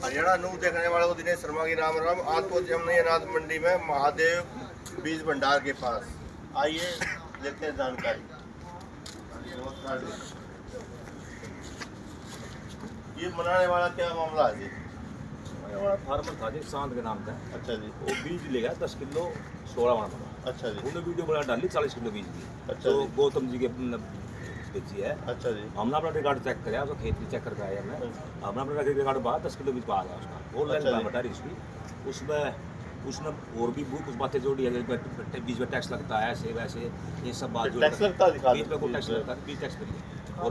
Haryana news देखने वालों को दिनेश शर्मा की राम राम। आज पहुंचे हमने अनाज मंडी में महादेव बीज भंडार के पास। आइए लेते हैं जानकारी। नमस्कार जी। ये बनाने वाला क्या मामला है जी? फार्मर था जी शांत के नाम का। अच्छा जी। वो बीज ले गया 10 किलो 16 वाला। अच्छा जी। उन्होंने वीडियो बना डाली 40 किलो बीज की। अच्छा तो जी। गौतम जी के बेची है। अच्छा जी। हमने अपना रिकॉर्ड चेक कराया, उसका खेत भी चेक करके आया हमने। हमने अपना रिकॉर्ड बाद 10 किलो बीज पा गया उसका। ऑनलाइन अच्छा जी। बता रही उसकी। उसमें उसने और भी कुछ बातें जोड़ी है, बीज में टैक्स लगता है, ऐसे वैसे ये सब बात जोड़ टैक्स लगता है? दिखा बीज दो। में कोई टैक्स लगता है, बीज टैक्स करिए और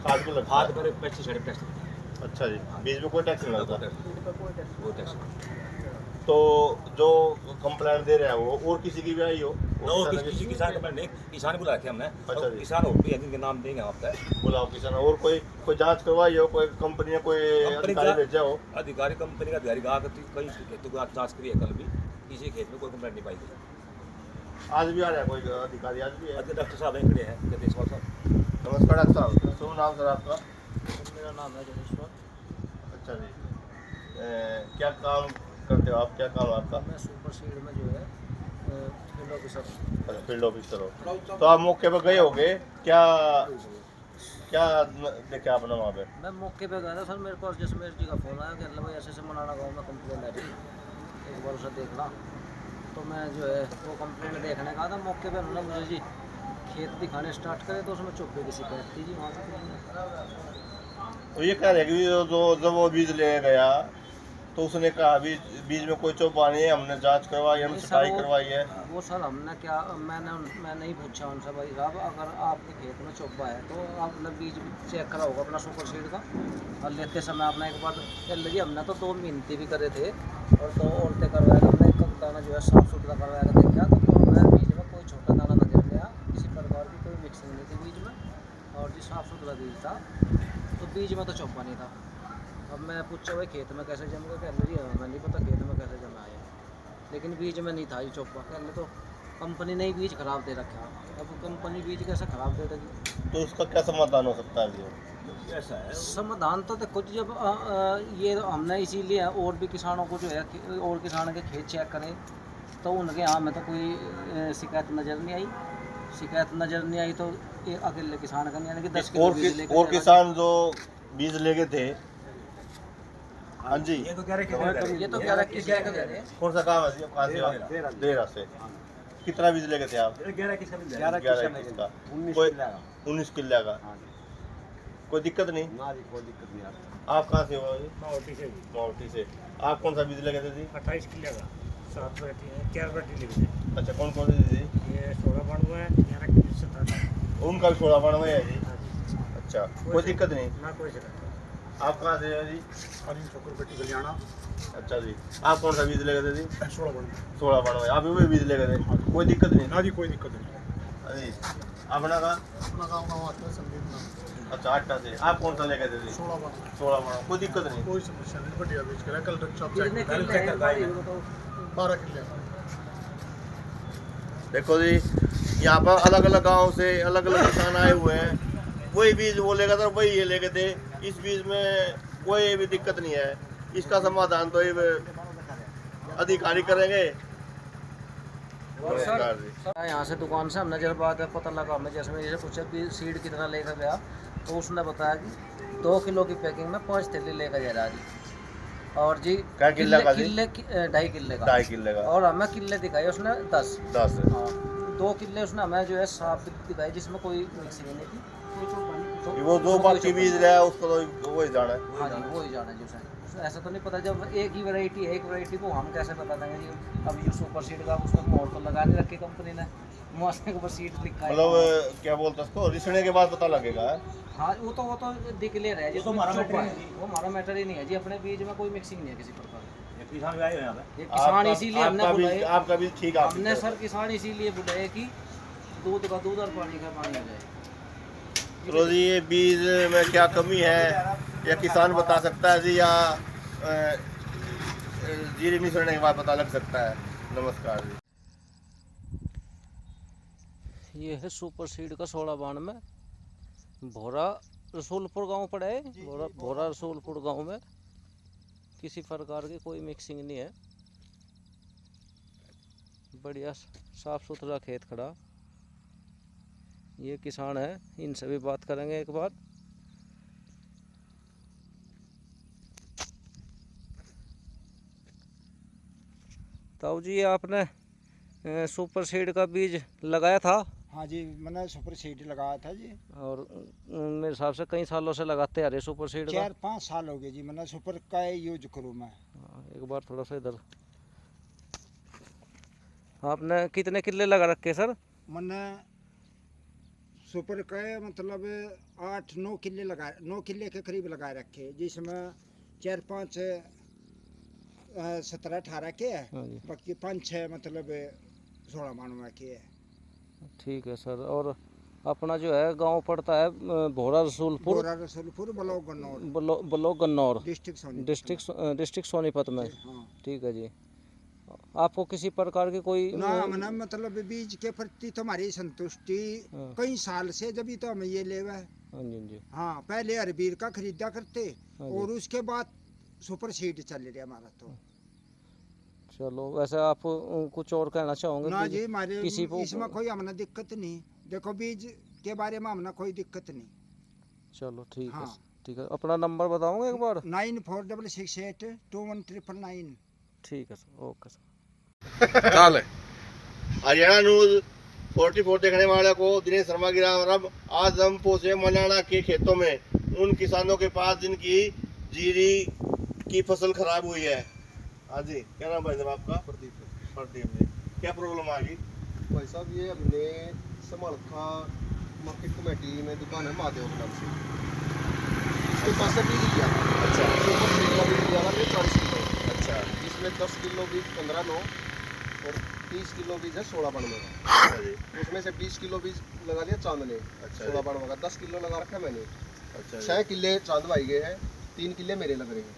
खाद को लगता खाद है। पर पेस्टिसाइड टैक्स लगता है। अच्छा जी। बीज में कोई टैक्स नहीं लगता। वो टैक्स तो जो कंप्लेंट दे रहे हैं वो और किसी की भी आई हो? किसी किसान का नहीं, किसान बुला रखे हमने। अच्छा जी। किसान और भी है जिनके नाम देंगे आप तक। बुलाओ किसान। और कोई जांच करवाई हो? कोई कंपनी ने कोई अधिकारी भेजा हो? अधिकारी कंपनी का अधिकारी कहा कि कई खेतों की जांच करी है, कल भी किसी खेत में कोई कंप्लेंट नहीं पाई गई। आज भी आ रहा है कोई अधिकारी? आज भी है? डॉक्टर साहब खड़े हैं, जगदीश्वर साहब। नमस्कार डॉक्टर साहब। शुभ नाम सर आपका? मेरा नाम है जगदीश्वर। अच्छा जी। क्या काम करते हो आप? क्या काम है आपका? मैं सुपर सीड में जो है फील्ड ऑफिसर हूँ। अच्छा, फील्ड ऑफिसर हो। तो आप मौके पर गए होगे। क्या क्या देखे आपने वहाँ पे? मैं मौके पे गया था सर, मेरे पास जसमेर जी का फ़ोन आया कि भाई ऐसे ऐसे मनाना गाँव में कंप्लेंट है रही, एक बार उसे देखना। तो मैं जो है वो कंप्लेंट देखने गया था। मौके पे उन्होंने मुझे जी खेत दिखाने स्टार्ट करे तो उसमें चौबे की शिकायत थी जी वहाँ से। तो ये कह रहे हैं कि जो जब वो बीज ले गया तो उसने कहा बीज में कोई चौपा नहीं है, हमने जांच करवाई, हमने नहीं सर, सफाई करवाई है। वो सर हमने क्या, मैं नहीं पूछा उनसे भाई साहब अगर आपके खेत में चौबा है तो आपने बीज चेक करा होगा अपना सुपर सीड का। और लेते समय आपने एक बार चल जी हमने तो 2 मिनती भी करे थे और 2 औरतें करवाया, हमने एक दाना जो है साफ सुथरा करवाया था देखा तो हमें बीज में कोई छोटा दाना नजर नहीं आया, किसी प्रकार की कोई मिक्सिंग नहीं थी बीज में और जी साफ सुथरा बीज था। तो बीज में तो चौबा नहीं था। अब मैं पूछा भाई खेत में कैसे जमेगा, कह रहे जी हमें नहीं पता खेत में कैसे जमा आया, लेकिन बीज में नहीं था ये चौपा। पहले तो कंपनी ने ही बीज खराब दे रखा, अब कंपनी बीज कैसे खराब दे देगी? तो उसका क्या समाधान हो सकता है? ऐसा है समाधान तो देखो जी, जब ये हमने इसीलिए और भी किसानों को जो है और किसानों के खेत चेक करें तो उनके यहाँ में तो कोई शिकायत नज़र नहीं आई। शिकायत नज़र नहीं आई तो ये अकेले किसान का नहीं, यानी कि 10 किलो बीज लेकर और किसान जो बीज लेके थे। हाँ जी। ये तो कह रहे ये तो कह रहा है किसी का दे रहे हैं। कौन सा काम है जी? कहाँ से? देरा से। कितना बीज लेके थे आप? 11 किसका मिल 11 किसका? 19 किलो का। कोई दिक्कत नहीं? ना जी कोई दिक्कत नहीं आती। आप कहाँ से हो जी? मावटी से। आप कौन सा बीज लेके थे जी? 28 किलो का 7 वैरायटी है, 4 वैरायटी लिखी है। अच्छा, कौन कौन सी जी? ये 16 बानवे है, 11 किलो 17 उनका भी 16 92 है जी। हाँ जी। अच्छा, कोई दिक्कत नहीं? ना कोई शिकायत। आप कहाँ से हो जी? अनिल चक्रवर्ती कल्याणा अच्छा जी। आप कौन सा बीज लेके थे जी? 16 बानवे। 16 92। आप भी बीज लेके थे? कोई दिक्कत नहीं? ना जी कोई दिक्कत नहीं। जी। अपना कहाँ? अपना गाँव आता है संदीप नाम। अच्छा, 8 से। आप कौन सा लेके थे जी? 16 बानवे। 16 92। कोई दिक्कत नहीं? कोई समस्या नहीं, बढ़िया बीज करा कल रक्षा कितने किलो है भाई ये बताओ? 12 किलो। देखो जी, यहाँ पर अलग अलग गांव से अलग अलग किसान आए हुए हैं। वही बीज वो लेगा था, वही ये लेके थे। इस बीज में कोई भी दिक्कत नहीं है। इसका समाधान तो ये अधिकारी करेंगे। और सर यहाँ से दुकान से हमने जब बात पता लगा, हमें जैसे मैंने पूछा कि सीड कितना लेकर गया तो उसने बताया कि 2 किलो की पैकिंग में 5 थैली लेकर जा रहा जी। और जी क्या किल्ले का जी? 2.5 किले का। 2.5 किलो का। और हमें किले दिखाई उसने 10। 10। हाँ, 2 किले उसने हमें जो है साफ दिखाई जिसमें कोई मिक्सिंग नहीं थी। वो जो बाकी बीज रहा उसको तो वही जाना है। हाँ जी वो ही जाना है जो सर। ऐसा तो नहीं पता, जब एक ही वैरायटी है, एक वैरायटी को हम कैसे बता देंगे जी? अब ये सुपर सीड का उसमें मोड़ तो लगा नहीं रखी कंपनी ने, मुआवजे के ऊपर सीड लिखा है। मतलब क्या बोलते हैं उसको, रिसने के बाद पता लगेगा। हाँ वो तो डिक्लेयर है जी, तो हमारा मैटर है। नहीं है जी। वो हमारा मैटर ही नहीं है जी, अपने बीज में कोई मिक्सिंग नहीं है किसी प्रकार की। किसान भी आए हैं यहाँ पे। ये किसान इसीलिए हमने बुलाए, आपका बीज ठीक है। हमने सर किसान इसीलिए बुलाए कि दूध का दूध और पानी का पानी हो जाए। चलो जी, ये बीज में क्या कमी है या किसान बता सकता है जी, या जीरी मिश्रण के बाद पता लग सकता है? नमस्कार जी। ये है सुपर सीड का 16 92 भोरा रसूलपुर गांव पड़ा है। भोरा रसूलपुर गांव में किसी प्रकार की कोई मिक्सिंग नहीं है, बढ़िया साफ सुथरा खेत खड़ा। ये किसान है, इनसे भी बात करेंगे एक बार। ताऊ जी, आपने सुपर सीड का बीज लगाया था? हाँ जी, मैंने सुपर सीड लगाया था जी। और मेरे हिसाब से कई सालों से लगाते आ रहे सुपर सीड का। 4-5 साल हो गए जी, मैंने सुपर का यूज करूँ मैं। हाँ, एक बार थोड़ा सा इधर। आपने कितने किले लगा रखे सर? मैंने सुपर का मतलब 8-9 किले लगा, 9 किले के करीब लगा रखे, जिसमें 4-5 17-18 के है, हाँ जी। बाकी 5-6 मतलब 16 मानवा के है। ठीक है सर। और अपना जो है गांव पड़ता है Bhora Rasulpur, Bora Rasulpur, block Gannaur, block Gannaur, district Soni. District Sonipat में। हाँ। ठीक है जी। आपको किसी प्रकार की कोई ना मैंने मतलब बीज के प्रति तुम्हारी संतुष्टि हाँ। कई साल से, जब तो हम ये ले हुए। हाँ जी जी। हाँ, पहले हरबीर का खरीदा करते हाँ जी। और उसके बाद सुपर सीड चल रहा हमारा। तो चलो, वैसे आप कुछ और कहना चाहोगे? ना जी, हमारे किसी को इसमें कोई हमने दिक्कत नहीं, देखो बीज के बारे में हमने कोई दिक्कत नहीं। चलो ठीक है। हाँ। ठीक है, अपना नंबर बताओगे एक बार? 9468213999। ठीक है सर, ओके सर। चाल हरियाणा न्यूज 44 देखने वाले को दिनेश शर्मा की राम राम। आज हम पहुंचे मलाना के खेतों में, उन किसानों के पास जिनकी जीरी की फसल खराब हुई है। हाँ जी, क्या नाम भाई साहब आपका? प्रदीप जी, क्या प्रॉब्लम आ गई? भाई साहब, ये हमने समलखा मार्केट कमेटी में दुकान है महादेव के नाम से, इसके पास से बीज लिया। अच्छा। सुपर सीड का बीज लिया था 40 किलो। अच्छा। इसमें 10 किलो बीज 15-9 और 30 किलो बीज है 16-92 का। अच्छा जी। उसमें से 20 किलो बीज लगा दिया चांद ने, अच्छा 16-92 का 10 किलो लगा रखा है मैंने। अच्छा 6 किले चांद भाई गए हैं, 3 किले मेरे लग रहे हैं।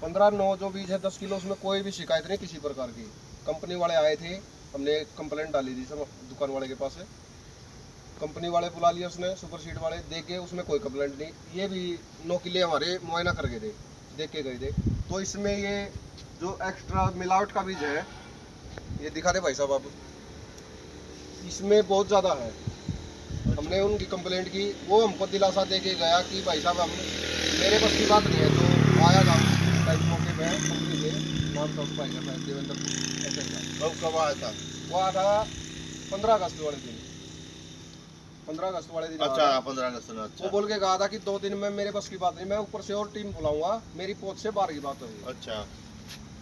15-9 जो बीज है 10 किलो, उसमें कोई भी शिकायत नहीं किसी प्रकार की। कंपनी वाले आए थे, हमने कंप्लेंट डाली थी सब दुकान वाले के पास है, कंपनी वाले बुला लिया उसने, सुपर सीड वाले देख के उसमें कोई कंप्लेंट नहीं। ये भी 9 किले हमारे मुआयना करके थे, देख के गए थे। तो इसमें ये जो एक्स्ट्रा मिलावट का बीज है, ये दिखा दे भाई साहब आप, इसमें बहुत ज़्यादा है। हमने उनकी कंप्लेंट की, वो हमको दिलासा दे के गया कि भाई साहब हम मेरे बस की बात नहीं है, तो आया था टाइम मौके पे कंपनी के नाम था उस भाई का, शायद देवेंद्र ऐसे ही था। कब आया था? वो आया था 15 अगस्त वाले दिन, 15 अगस्त वाले दिन आया अच्छा, था। 15 अगस्त में। अच्छा। वो बोल के कहा था कि 2 दिन में मेरे बस की बात नहीं, मैं ऊपर से और टीम बुलाऊंगा, मेरी पहुंच से बाहर की बात हुई। अच्छा।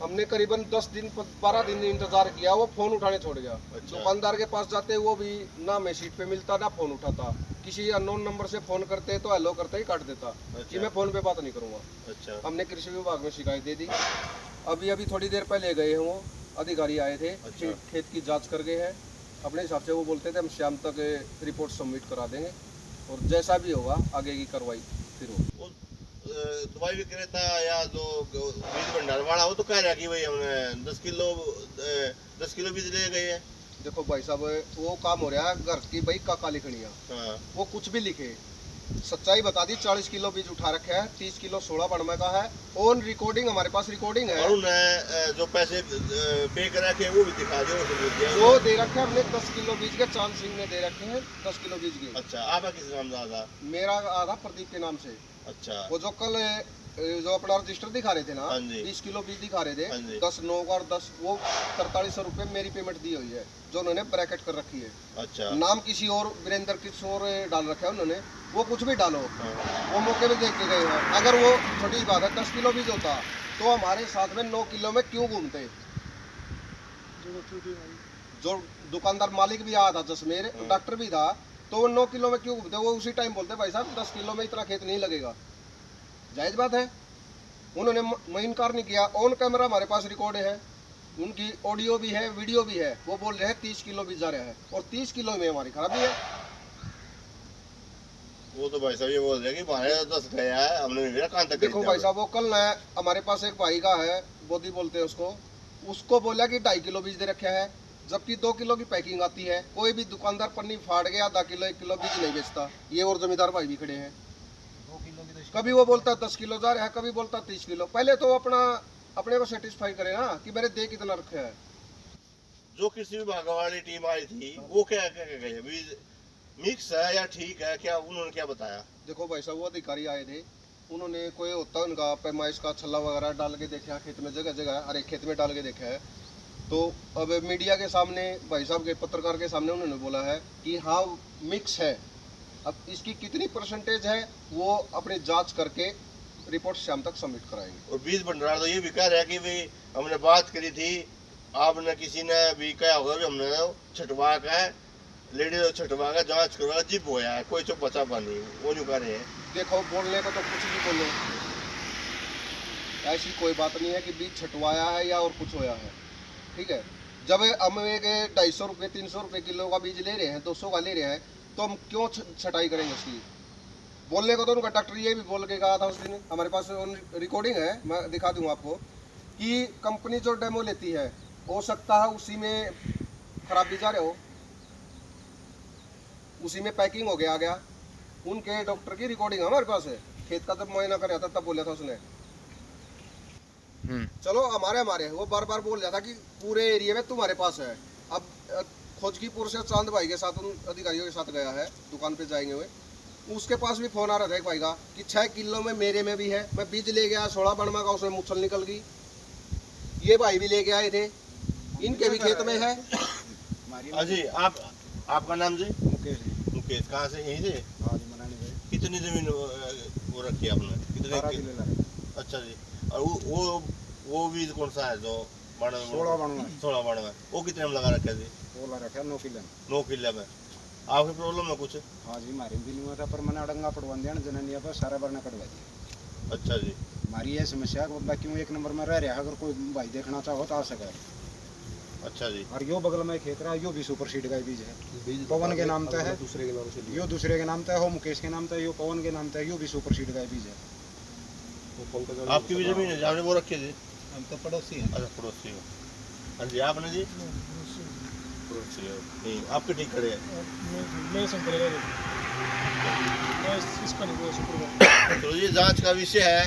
हमने करीबन 10 दिन 12 दिन इंतजार किया, वो फोन उठाने छोड़ गया। अच्छा। दुकानदार के पास जाते वो भी ना मैं सीट पे मिलता ना फोन उठाता, किसी अननोन नंबर से फोन करते तो हेलो करते ही काट देता कि मैं फोन पे बात नहीं करूंगा। अच्छा। हमने कृषि विभाग में शिकायत दे दी। अभी थोड़ी देर पहले गए हैं, वो अधिकारी आए थे, अच्छा। खेत की जांच कर गए हैं अपने हिसाब से। वो बोलते थे हम शाम तक रिपोर्ट सबमिट करा देंगे और जैसा भी होगा आगे की कार्रवाई फिर होगी। वो दवाई विक्रेता या जो बीज भंडार वाला, वो तो कह रहा कि भाई हमने 10 किलो बीज ले गए हैं। देखो भाई साहब, वो काम हो रहा है घर की भाई काका लिखनिया, हाँ। वो कुछ भी लिखे, सच्चाई बता दी। 40 किलो बीज उठा रखे है, 30 किलो 16-92 का है, ऑन रिकॉर्डिंग, हमारे पास रिकॉर्डिंग है। और उन्हें जो पैसे पे कर रखे हैं वो भी दिखा दो, सबूत दिया। वो दे रखे हैं हमने 10 किलो बीज के, चांद सिंह ने दे रखे हैं 10 किलो बीज के। अच्छा, आपका किस नाम से था? मेरा आधा प्रदीप के नाम से। अच्छा। वो जो कल जो अपना रजिस्टर दिखा रहे थे ना, हाँ जी। 20 किलो बीज दिखा रहे हाँ थे, जी। 10 9 और 10, वो 4300 रुपये मेरी पेमेंट दी हुई है, जो उन्होंने ब्रैकेट कर रखी है। अच्छा। नाम किसी और वीरेंद्र किशोर डाल रखा है उन्होंने, वो कुछ भी डालो, हाँ। वो मौके पे देख के गए हैं। अगर वो छोटी बात है 10 किलो बीज होता तो हमारे साथ में 9 किलो में क्यों घूमते? जो दुकानदार मालिक भी आया था जसमेर, डॉक्टर भी था, तो वो 9 किलो में क्यों घूमते? वो उसी टाइम बोलते भाई साहब 10 किलो में इतना खेत नहीं लगेगा। जायज बात है, उन्होंने इनकार नहीं किया। ऑन कैमरा हमारे पास रिकॉर्ड है, उनकी ऑडियो भी है, वीडियो भी है। वो बोल रहे हैं 30 किलो बीज जा रहा है और 30 किलो में हमारी खराबी है। वो तो भाई साहब ये बोल रहे हैं कि हमारे 10 गया है, हमने नहीं कहाँ तक। देखो भाई साहब, वो कल नया हमारे पास एक भाई का है, बोधी बोलते हैं उसको बोला कि 2.5 किलो बीज दे रखा है, जबकि 2 किलो की पैकिंग आती है। कोई भी दुकानदार पन्नी फाड़ गया, आधा किलो 1 किलो बीज नहीं बेचता। ये और जमींदार भाई भी खड़े हैं, कभी वो बोलता 10 किलो जा रहा है, कभी बोलता 30 किलो। पहले तो अपना अपने को सेटिस्फाई करे ना कि मेरे दे कितना रखा है। जो कृषि विभाग वाली टीम आई थी वो क्या क्या क्या गई बीज मिक्स है या ठीक है, क्या उन्होंने क्या बताया? देखो भाई साहब, वो अधिकारी आए थे, उन्होंने कोई होता उनका पैमाइश का छल्ला वगैरह डाल के देखा खेत में, जगह जगह अरे खेत में डाल के देखा है। तो अब मीडिया के सामने भाई साहब के पत्रकार के सामने उन्होंने बोला है कि हाँ मिक्स है। अब इसकी कितनी परसेंटेज है वो अपनी जांच करके रिपोर्ट शाम तक सबमिट कराएंगे। और बीज भंडार तो ये भी कह रहा है कि भाई हमने बात करी थी, आपने किसी ने भी कहा होगा कि हमने छटवा का है, लेडीज छटवा का जांच करवा जिप होया है, कोई चुप बचा पानी वो नहीं कर रहे हैं। देखो बोलने को तो कुछ भी बोलो, ऐसी कोई बात नहीं है कि बीज छटवाया है या और कुछ होया है, ठीक है। जब हम एक 250 रुपये 300 रुपये किलो का बीज ले रहे हैं, 200 का ले रहे हैं, तो हम क्यों छटाई करेंगे उसकी? बोलने को तो उनका डॉक्टर ये भी बोल के कहा था उस दिन, हमारे पास रिकॉर्डिंग है, मैं दिखा दूंगा आपको, कि कंपनी जो डेमो लेती है हो सकता है उसी में खराब बीज आ रहे हो, उसी में पैकिंग हो गया। उनके डॉक्टर की रिकॉर्डिंग हमारे पास है, खेत का जब मुआयना कर रहा था तब बोला था उसने। चलो हमारे वो बार बार बोल रहा था कि पूरे एरिया में तुम्हारे पास है। अब खोजकीपुर से चांद भाई के साथ उन अधिकारियों के साथ गया है, दुकान पे जाएंगे हुए, उसके पास भी फोन आ रहा था एक भाई का कि 6 किलो में मेरे में भी है। मैं बीज ले गया 16 बनवा का, उसमें मुच्छल निकल गई। ये भाई भी लेके आए थे, इनके भी खेत में है। अजी आपका नाम जी? मुकेश मुकेश, कहाँ से? यहीं से? हाँ जी, मनाने गए। कितनी जमीन वो रखी है आपने? 12 किलो लगे। अच्छा जी। और वो बीज कौन सा है जो 16 बनवा। 16 बनवा, वो कितने में लगा रखे थे? वो ला रखा 9 किलो। 9 किले में। आपकी प्रॉब्लम है कुछ? हाँ जी, मारी भी नहीं हुआ था, पर मैंने अड़ंगा पड़वा दिया ना जननिया पर, सारा भरना कटवा दिया। अच्छा जी। हमारी ये समस्या है, बंदा क्यों 1 नंबर में रह रहा है, अगर कोई भाई देखना चाहो तो आ सके। अच्छा जी। और यो बगल में खेत रहा है, यो भी सुपर सीड का बीज है, पवन के नाम पे है, दूसरे के नाम से यो दूसरे के नाम पे है, हो मुकेश के नाम पे, यो पवन के नाम पे है, यो भी सुपर सीड का बीज है। आपकी भी जमीन है, आपने वो रखी थी? हम तो पड़ोसी हैं। अच्छा, पड़ोसी हो। हाँ जी, आपने जी? पड़ोसी हो। नहीं, आपके ठीक खड़े हैं। मैं संकरेगा मैं इसका नहीं बोल सकता। तो ये जांच का विषय है,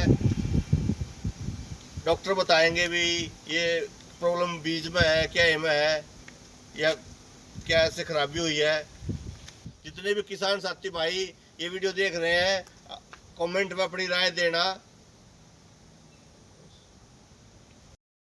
डॉक्टर बताएंगे भी ये प्रॉब्लम बीज में है क्या में है, या क्या ऐसे खराबी हुई है। जितने भी किसान साथी भाई ये वीडियो देख रहे हैं, कमेंट में अपनी राय देना।